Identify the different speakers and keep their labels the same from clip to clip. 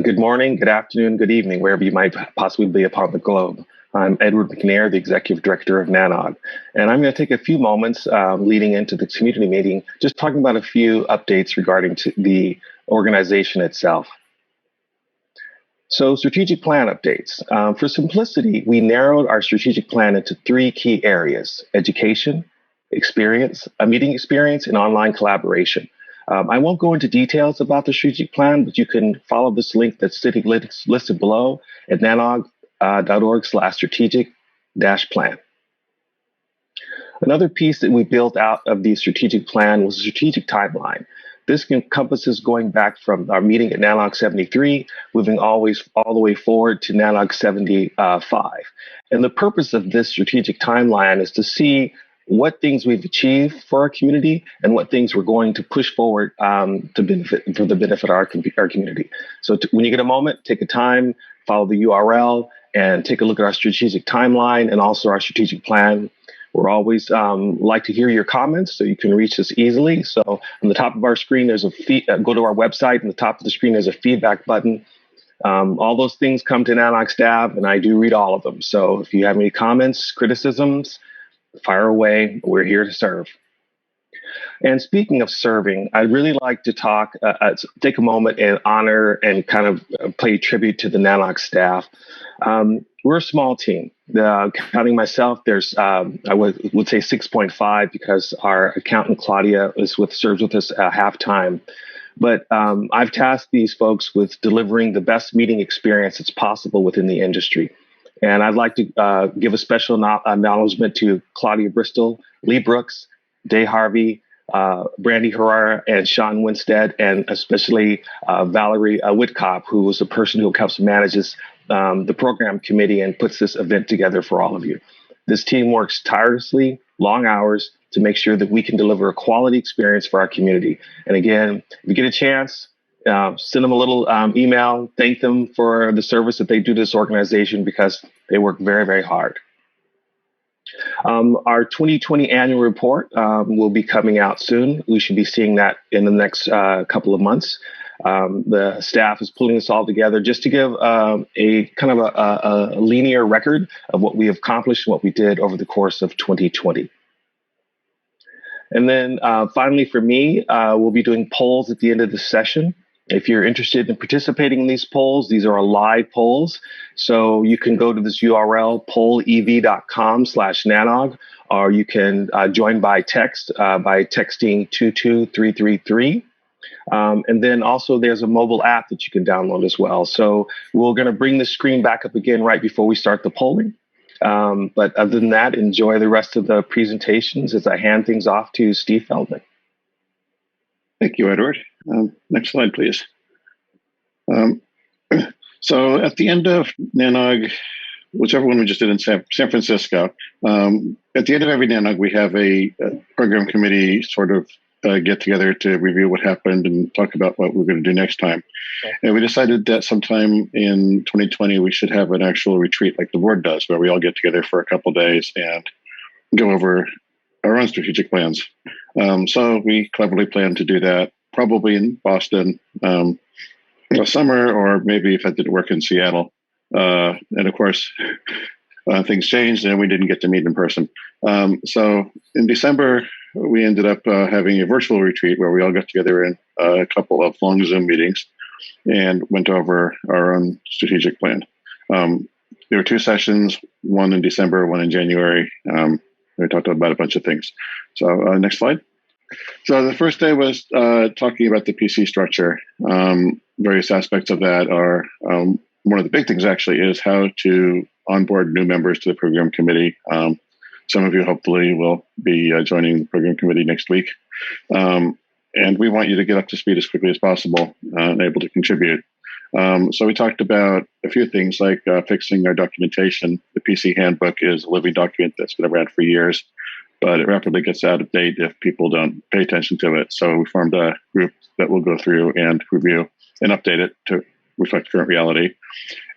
Speaker 1: Good morning, good afternoon, good evening, wherever you might possibly be upon the globe. I'm Edward McNair, the Executive Director of NANOG, and I'm going to take a few moments leading into the community meeting, just talking about a few updates regarding to the organization itself. So strategic plan updates. For simplicity, we narrowed our strategic plan into three key areas: education, experience, meeting experience, and online collaboration. I won't go into details about the strategic plan, but you can follow this link that's sitting listed below at nanog.org/strategic-plan. Another piece that we built out of the strategic plan was a strategic timeline. This encompasses going back from our meeting at NANOG 73, moving all the way forward to NANOG 75. And the purpose of this strategic timeline is to see what things we've achieved for our community and what things we're going to push forward for the benefit of our community. So when you get a moment, take a time, follow the URL, and take a look at our strategic timeline and also our strategic plan. We're always like to hear your comments, so you can reach us easily. So on the top of our screen, there's go to our website. On the top of the screen, there's a feedback button. All those things come to NANOG staff, and I do read all of them. So if you have any comments, criticisms, fire away. We're here to serve. And speaking of serving, I'd really like to take a moment and honor and kind of pay tribute to the NANOG staff. We're a small team. Counting myself, there's I would say 6.5 because our accountant Claudia serves with us half-time. But I've tasked these folks with delivering the best meeting experience that's possible within the industry. And I'd like to give a special acknowledgement to Claudia Bristol, Lee Brooks, Day Harvey, Brandy Herrera, and Sean Winstead, and especially Valerie Whitcop, who is the person who helps manages the program committee and puts this event together for all of you. This team works tirelessly, long hours, to make sure that we can deliver a quality experience for our community. And again, if you get a chance, send them a little email, thank them for the service that they do to this organization because they work very, very hard. Our 2020 annual report will be coming out soon. We should be seeing that in the next couple of months. The staff is pulling this all together just to give a kind of a linear record of what we have accomplished and what we did over the course of 2020. And then finally for me, we'll be doing polls at the end of the session. If you're interested in participating in these polls, these are live polls. So you can go to this URL, pollev.com/nanog, or you can join by text by texting 22333. And then also there's a mobile app that you can download as well. So we're going to bring the screen back up again right before we start the polling. But other than that, enjoy the rest of the presentations as I hand things off to Steve Feldman.
Speaker 2: Thank you, Edward. Next slide, please. So at the end of NANOG, whichever one we just did in San Francisco, at the end of every NANOG, we have a program committee sort of get together to review what happened and talk about what we're going to do next time. Okay. And we decided that sometime in 2020, we should have an actual retreat like the board does, where we all get together for a couple of days and go over our own strategic plans. So we cleverly plan to do that probably in Boston summer, or maybe if I did work in Seattle. And of course, things changed and we didn't get to meet in person. So in December, we ended up having a virtual retreat where we all got together in a couple of long Zoom meetings and went over our own strategic plan. There were two sessions, one in December, one in January. We talked about a bunch of things. So next slide. So the first day was talking about the PC structure. Various aspects of that are, one of the big things actually is how to onboard new members to the program committee. Some of you hopefully will be joining the program committee next week. And we want you to get up to speed as quickly as possible and able to contribute. So we talked about a few things like fixing our documentation. The PC handbook is a living document that's been around for years, but it rapidly gets out of date if people don't pay attention to it. So we formed a group that will go through and review and update it to reflect current reality.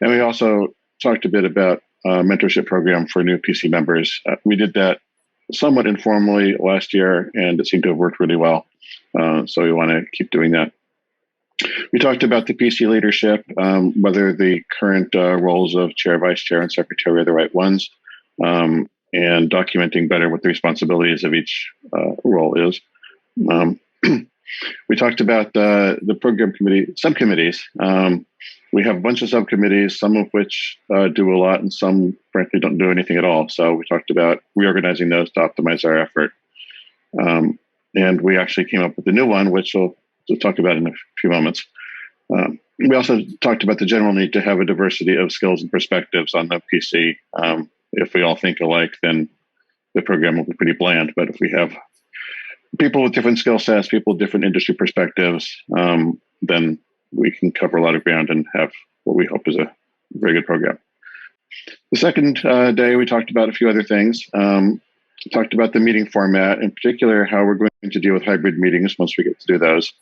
Speaker 2: And we also talked a bit about a mentorship program for new PC members. We did that somewhat informally last year, and it seemed to have worked really well. So we want to keep doing that. We talked about the PC leadership, whether the current roles of chair, vice chair, and secretary are the right ones, and documenting better what the responsibilities of each role is. We talked about the program committee subcommittees. We have a bunch of subcommittees, some of which do a lot, and some, frankly, don't do anything at all. So we talked about reorganizing those to optimize our effort. And we actually came up with a new one, which we'll talk about in a few moments. We also talked about the general need to have a diversity of skills and perspectives on the PC. If we all think alike, then the program will be pretty bland. But if we have people with different skill sets, people with different industry perspectives, then we can cover a lot of ground and have what we hope is a very good program. The second day, we talked about a few other things. We talked about the meeting format, in particular, how we're going to deal with hybrid meetings once we get to do those.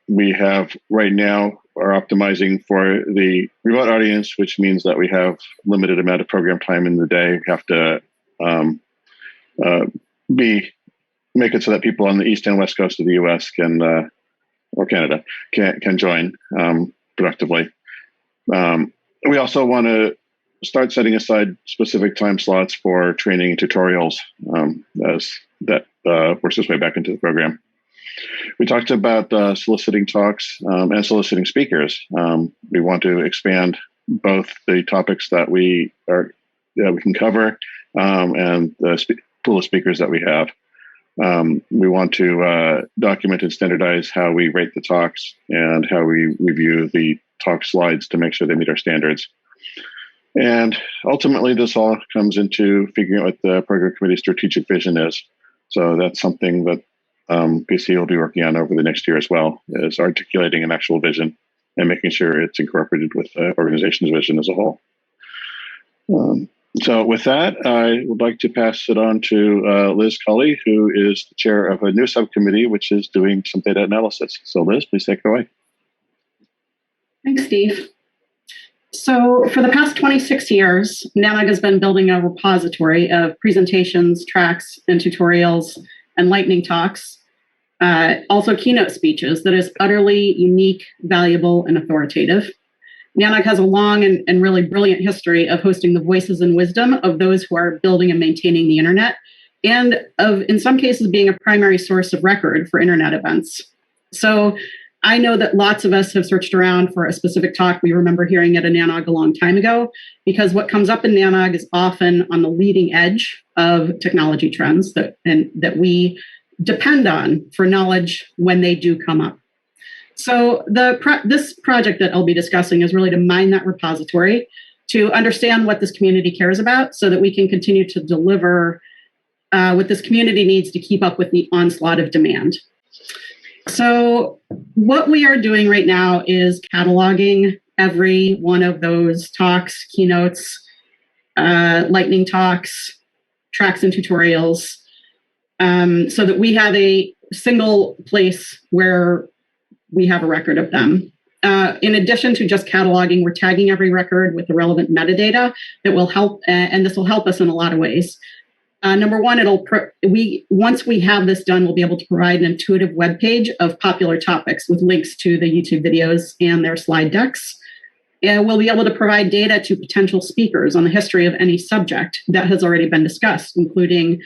Speaker 2: We have right now are optimizing for the remote audience, which means that we have limited amount of program time in the day. We have to make it so that people on the east and west coast of the U.S. can or Canada can join productively. We also want to start setting aside specific time slots for training and tutorials as that works its way back into the program. We talked about soliciting talks and soliciting speakers. We want to expand both the topics that we can cover and the pool of speakers that we have. We want to document and standardize how we rate the talks and how we review the talk slides to make sure they meet our standards. And ultimately, this all comes into figuring out what the program committee's strategic vision is. So that's something that PC will be working on over the next year as well, is articulating an actual vision and making sure it's incorporated with the organization's vision as a whole. So with that, I would like to pass it on to Liz Culley, who is the chair of a new subcommittee, which is doing some data analysis. So Liz, please take it away.
Speaker 3: Thanks, Steve. So for the past 26 years, NANOG has been building a repository of presentations, tracks, and tutorials, and lightning talks, also keynote speeches that is utterly unique, valuable, and authoritative. NANOG has a long and really brilliant history of hosting the voices and wisdom of those who are building and maintaining the internet, and of, in some cases, being a primary source of record for internet events. So I know that lots of us have searched around for a specific talk we remember hearing at a NANOG a long time ago, because what comes up in NANOG is often on the leading edge of technology trends that we depend on for knowledge when they do come up. So this project that I'll be discussing is really to mine that repository, to understand what this community cares about so that we can continue to deliver what this community needs to keep up with the onslaught of demand. So what we are doing right now is cataloging every one of those talks, keynotes, lightning talks, tracks and tutorials, so that we have a single place where we have a record of them. In addition to just cataloging, we're tagging every record with the relevant metadata that will help, and this will help us in a lot of ways. Number one, once we have this done, we'll be able to provide an intuitive web page of popular topics with links to the YouTube videos and their slide decks. And we'll be able to provide data to potential speakers on the history of any subject that has already been discussed, including,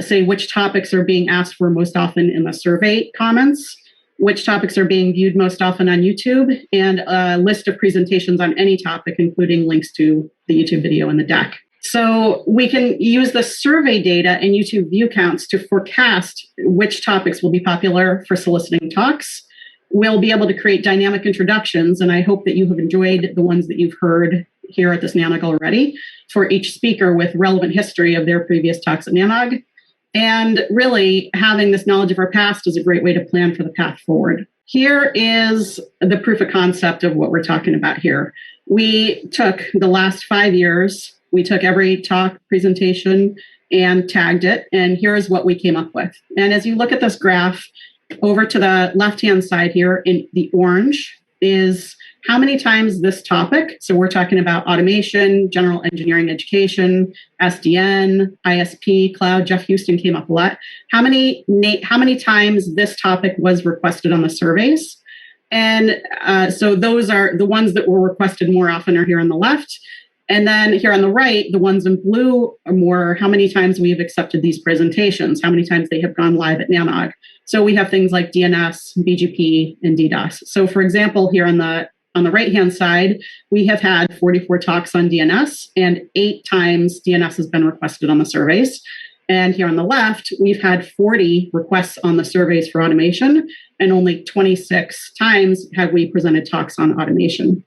Speaker 3: say, which topics are being asked for most often in the survey comments, which topics are being viewed most often on YouTube, and a list of presentations on any topic, including links to the YouTube video and the deck. So we can use the survey data and YouTube view counts to forecast which topics will be popular for soliciting talks. We'll be able to create dynamic introductions, and I hope that you have enjoyed the ones that you've heard here at this NANOG already, for each speaker with relevant history of their previous talks at NANOG. And really, having this knowledge of our past is a great way to plan for the path forward. Here is the proof of concept of what we're talking about here. We took the last 5 years, we took every talk, presentation, and tagged it, and here's what we came up with. And as you look at this graph, over to the left-hand side here in the orange is how many times this topic, so we're talking about automation, general engineering education, SDN, ISP, cloud, Jeff Houston came up a lot. How many times this topic was requested on the surveys? And so those are the ones that were requested more often are here on the left. And then here on the right, the ones in blue are more how many times we have accepted these presentations, how many times they have gone live at NANOG. So we have things like DNS, BGP, and DDoS. So for example, here on the right-hand side, we have had 44 talks on DNS, and 8 times DNS has been requested on the surveys. And here on the left, we've had 40 requests on the surveys for automation, and only 26 times have we presented talks on automation.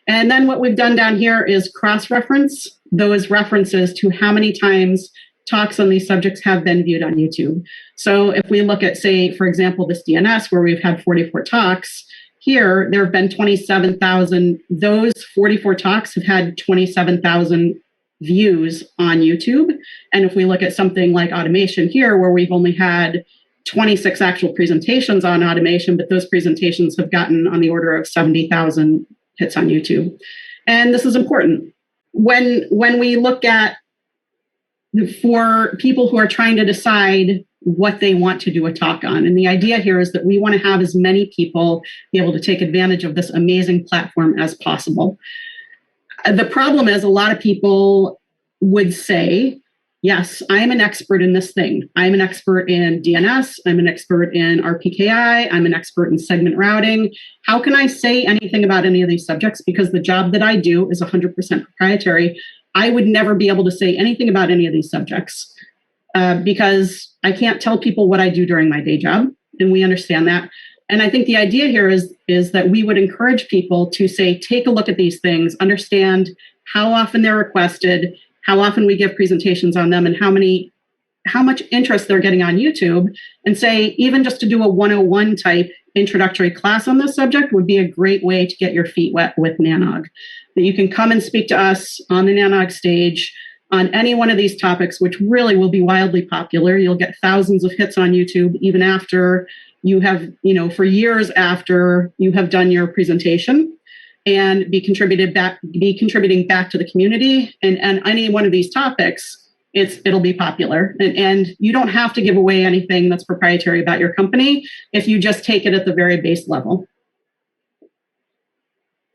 Speaker 3: And then what we've done down here is cross-reference those references to how many times talks on these subjects have been viewed on YouTube. So if we look at, say, for example, this DNS, where we've had 44 talks, here there have been 27,000. Those 44 talks have had 27,000 views on YouTube. And if we look at something like automation here, where we've only had 26 actual presentations on automation, but those presentations have gotten on the order of 70,000 hits on YouTube. And this is important. When we look at, for people who are trying to decide what they want to do a talk on, and the idea here is that we want to have as many people be able to take advantage of this amazing platform as possible. The problem is a lot of people would say, yes, I am an expert in this thing. I'm an expert in DNS. I'm an expert in RPKI. I'm an expert in segment routing. How can I say anything about any of these subjects? Because the job that I do is 100% proprietary. I would never be able to say anything about any of these subjects because I can't tell people what I do during my day job. And we understand that. And I think the idea here is that we would encourage people to say, take a look at these things, understand how often they're requested, how often we give presentations on them, and how much interest they're getting on YouTube, and say, even just to do a 101 type introductory class on this subject would be a great way to get your feet wet with NANOG. That you can come and speak to us on the NANOG stage on any one of these topics, which really will be wildly popular. You'll get thousands of hits on YouTube, even after you have, for years after you have done your presentation, and be contributing back to the community. And any one of these topics, it'll be popular. And you don't have to give away anything that's proprietary about your company if you just take it at the very base level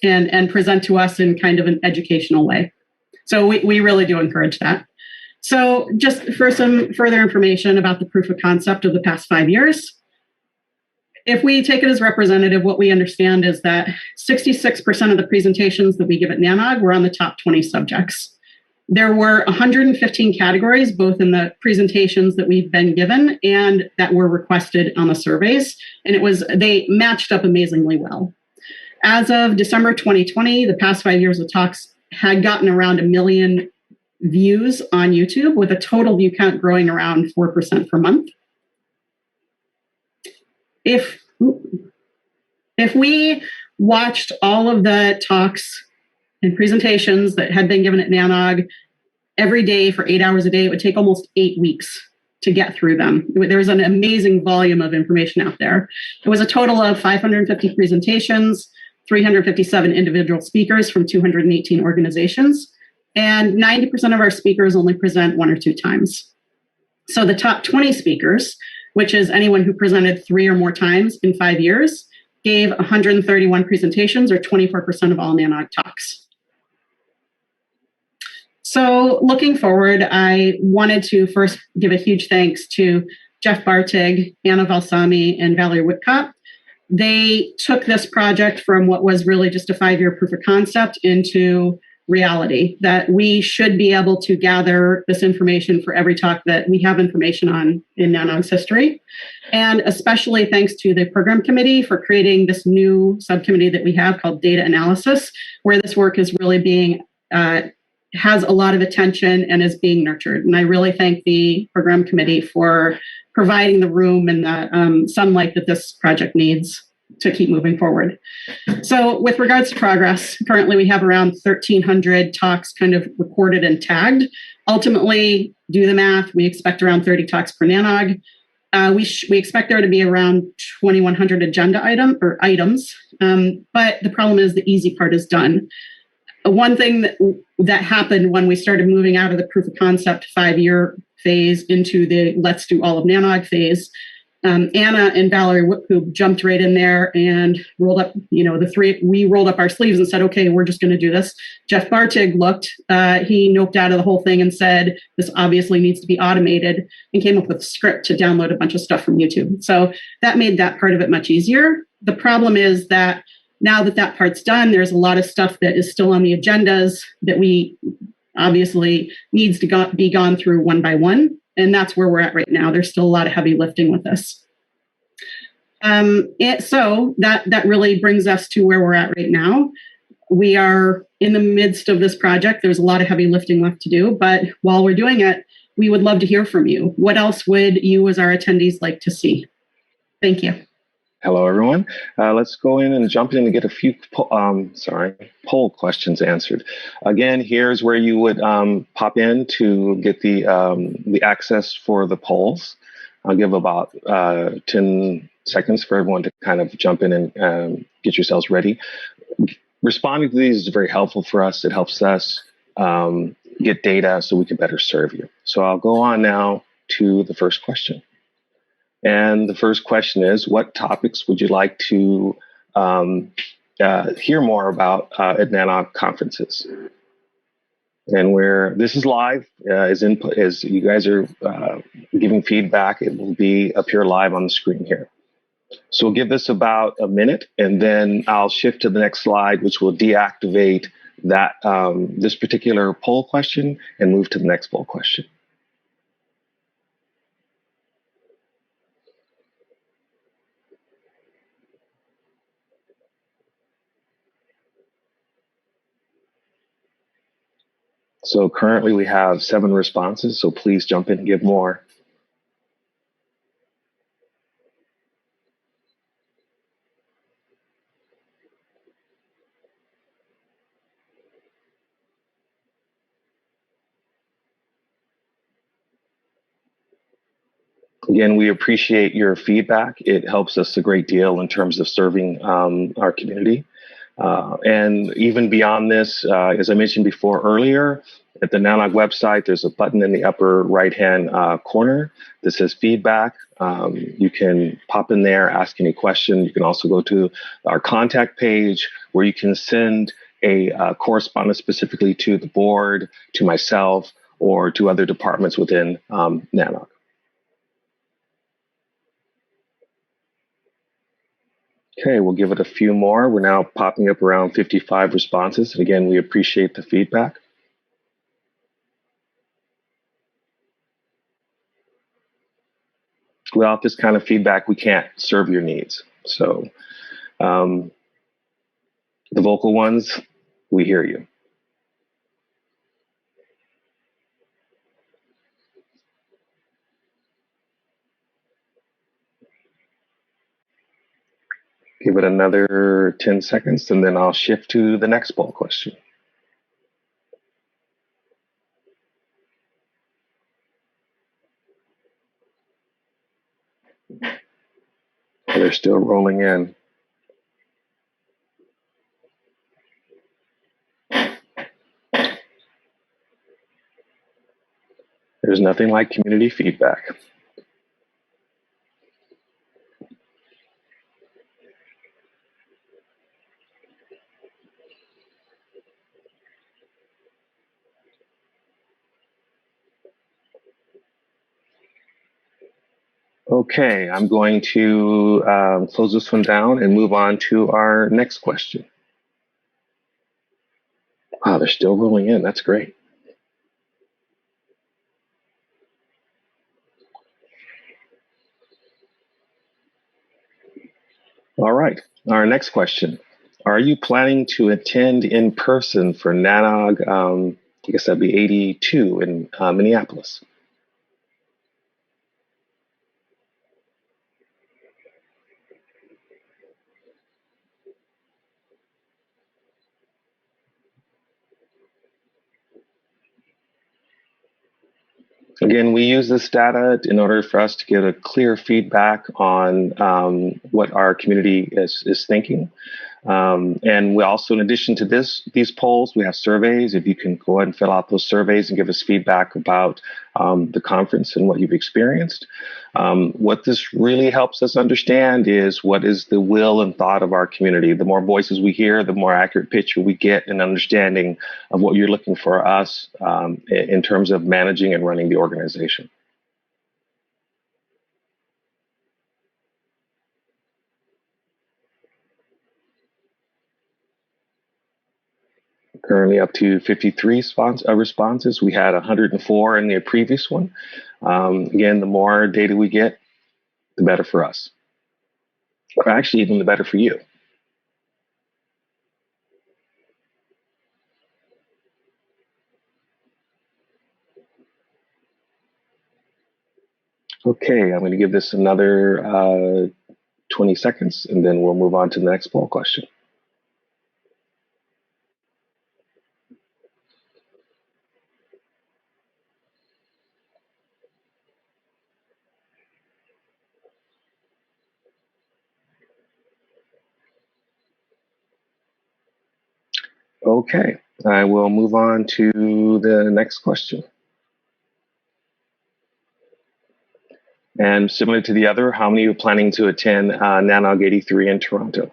Speaker 3: and present to us in kind of an educational way. So we really do encourage that. So just for some further information about the proof of concept of the past 5 years, if we take it as representative, what we understand is that 66% of the presentations that we give at NANOG were on the top 20 subjects. There were 115 categories, both in the presentations that we've been given and that were requested on the surveys, and they matched up amazingly well. As of December 2020, the past 5 years of talks had gotten around 1 million views on YouTube, with a total view count growing around 4% per month. If we watched all of the talks and presentations that had been given at NANOG every day for 8 hours a day, it would take almost 8 weeks to get through them. There was an amazing volume of information out there. It was a total of 550 presentations, 357 individual speakers from 218 organizations, and 90% of our speakers only present 1 or 2 times. So the top 20 speakers, which is anyone who presented 3 or more times in 5 years, gave 131 presentations, or 24% of all NANOG talks. So looking forward, I wanted to first give a huge thanks to Jeff Bartig, Anna Valsami, and Valerie Whitcott. They took this project from what was really just a 5-year proof of concept into reality, that we should be able to gather this information for every talk that we have information on in NANOG's history. And especially thanks to the program committee for creating this new subcommittee that we have called data analysis, where this work is really being, has a lot of attention and is being nurtured. And I really thank the program committee for providing the room and the sunlight that this project needs to keep moving forward. So with regards to progress, currently we have around 1,300 talks kind of recorded and tagged. Ultimately, do the math, we expect around 30 talks per NANOG. We expect there to be around 2,100 agenda items, but the problem is the easy part is done. One thing that happened when we started moving out of the proof of concept 5-year phase into the let's do all of NANOG phase Anna and Valerie who jumped right in there and rolled up, we rolled up our sleeves and said, okay, we're just going to do this. Jeff Bartig looked, he noped out of the whole thing and said, this obviously needs to be automated, and came up with a script to download a bunch of stuff from YouTube. So that made that part of it much easier. The problem is that now that part's done, there's a lot of stuff that is still on the agendas that we obviously needs to be gone through one by one. And that's where we're at right now. There's still a lot of heavy lifting with this. So that really brings us to where we're at right now. We are in the midst of this project. There's a lot of heavy lifting left to do, but while we're doing it, we would love to hear from you. What else would you as our attendees like to see? Thank you.
Speaker 1: Hello, everyone. Let's go in and jump in and get a few poll questions answered. Again, here's where you would pop in to get the access for the polls. I'll give about 10 seconds for everyone to kind of jump in and get yourselves ready. Responding to these is very helpful for us. It helps us get data so we can better serve you. So I'll go on now to the first question. And the first question is, what topics would you like to hear more about at NANOG conferences? And this is live, as you guys are giving feedback, it will be up here live on the screen here. So we'll give this about a minute, and then I'll shift to the next slide, which will deactivate that this particular poll question and move to the next poll question. So currently we have 7 responses, so please jump in and give more. Again, we appreciate your feedback. It helps us a great deal in terms of serving our community. And even beyond this, as I mentioned before earlier, at the NANOG website, there's a button in the upper right-hand corner that says feedback. You can pop in there, ask any question. You can also go to our contact page where you can send a correspondence specifically to the board, to myself, or to other departments within NANOG. Okay, we'll give it a few more. We're now popping up around 55 responses. And again, we appreciate the feedback. Without this kind of feedback, we can't serve your needs. So the vocal ones, we hear you. Give it another 10 seconds, and then I'll shift to the next poll question. They're still rolling in. There's nothing like community feedback. Okay, I'm going to close this one down and move on to our next question. Wow, they're still rolling in. That's great. All right, our next question. Are you planning to attend in person for NANOG, I guess that'd be 82 in Minneapolis? Again, we use this data in order for us to get a clear feedback on what our community is thinking. And we also, in addition to these polls, we have surveys. If you can go ahead and fill out those surveys and give us feedback about the conference and what you've experienced. What this really helps us understand is what is the will and thought of our community. The more voices we hear, the more accurate picture we get and understanding of what you're looking for us in terms of managing and running the organization. Currently up to 53 responses. We had 104 in the previous one. Again, the more data we get, the better for us. Or actually, even the better for you. Okay, I'm going to give this another 20 seconds, and then we'll move on to the next poll question. Okay, I will move on to the next question. And similar to the other, how many are planning to attend NANOG 83 in Toronto?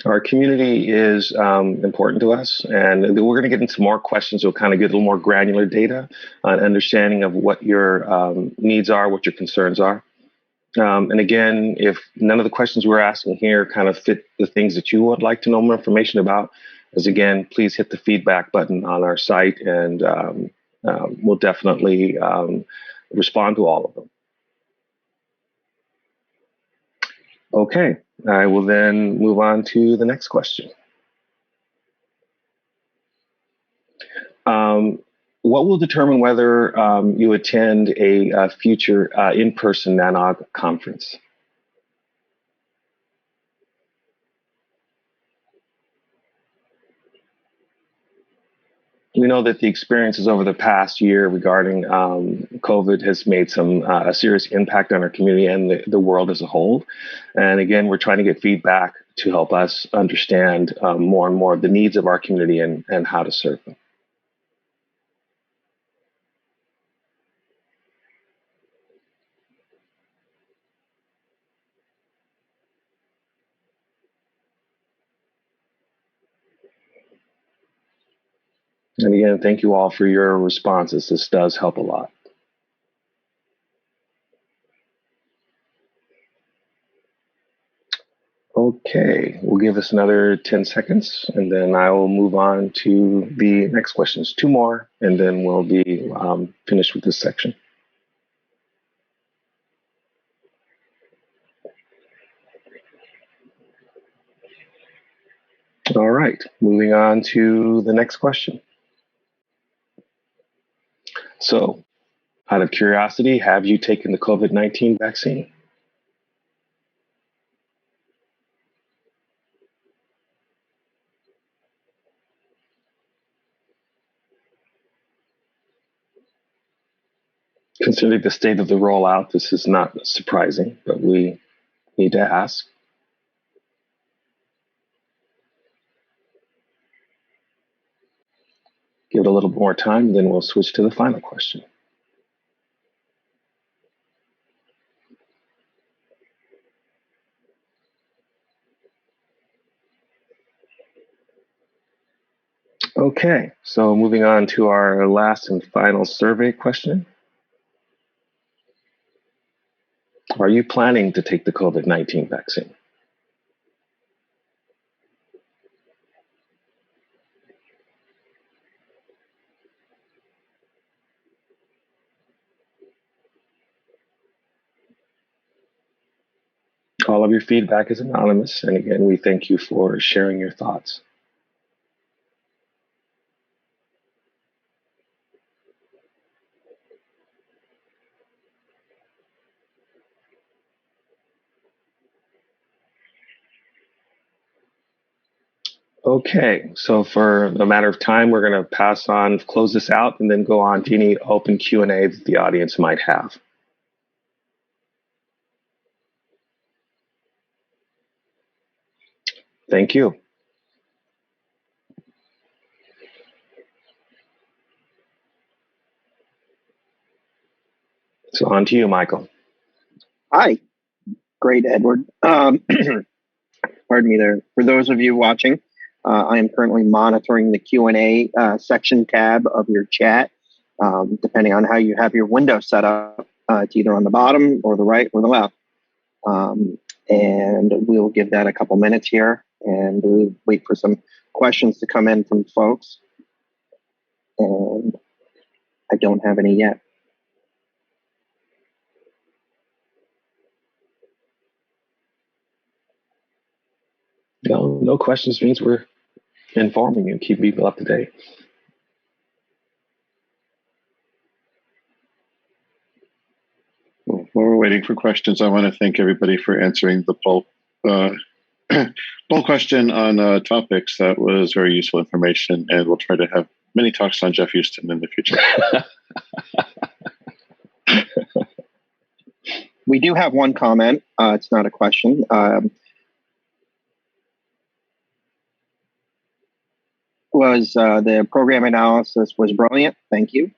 Speaker 1: Our community is important to us, and we're going to get into more questions. We'll kind of get a little more granular data, an understanding of what your needs are, what your concerns are. And again, if none of the questions we're asking here kind of fit the things that you would like to know more information about, as again, please hit the feedback button on our site, and we'll definitely respond to all of them. Okay, I will then move on to the next question. What will determine whether you attend a future in-person NANOG conference? We know that the experiences over the past year regarding COVID has made some a serious impact on our community and the world as a whole. And again, we're trying to get feedback to help us understand more and more the needs of our community and how to serve them. And again, thank you all for your responses. This does help a lot. Okay, we'll give this another 10 seconds, and then I will move on to the next questions. 2 more, and then we'll be finished with this section. All right, moving on to the next question. So, out of curiosity, have you taken the COVID-19 vaccine? Considering the state of the rollout, this is not surprising, but we need to ask. Give it a little more time, then we'll switch to the final question. Okay, so moving on to our last and final survey question. Are you planning to take the COVID-19 vaccine? All of your feedback is anonymous, and again, we thank you for sharing your thoughts. Okay, so for a matter of time, we're going to close this out, and then go on to any open Q&A that the audience might have. Thank you. So on to you, Michael.
Speaker 4: Hi. Great, Edward. Pardon me there. For those of you watching, I am currently monitoring the Q&A section tab of your chat. Depending on how you have your window set up, it's either on the bottom or the right or the left. And we'll give that a couple minutes here, and we'll wait for some questions to come in from folks. And I don't have any yet.
Speaker 1: No questions means we're informing you, keep people up to date.
Speaker 2: While we're waiting for questions, I want to thank everybody for answering the poll question on topics. That was very useful information, and we'll try to have many talks on Jeff Houston in the future.
Speaker 4: We do have one comment. It's not a question. The program analysis was brilliant. Thank you.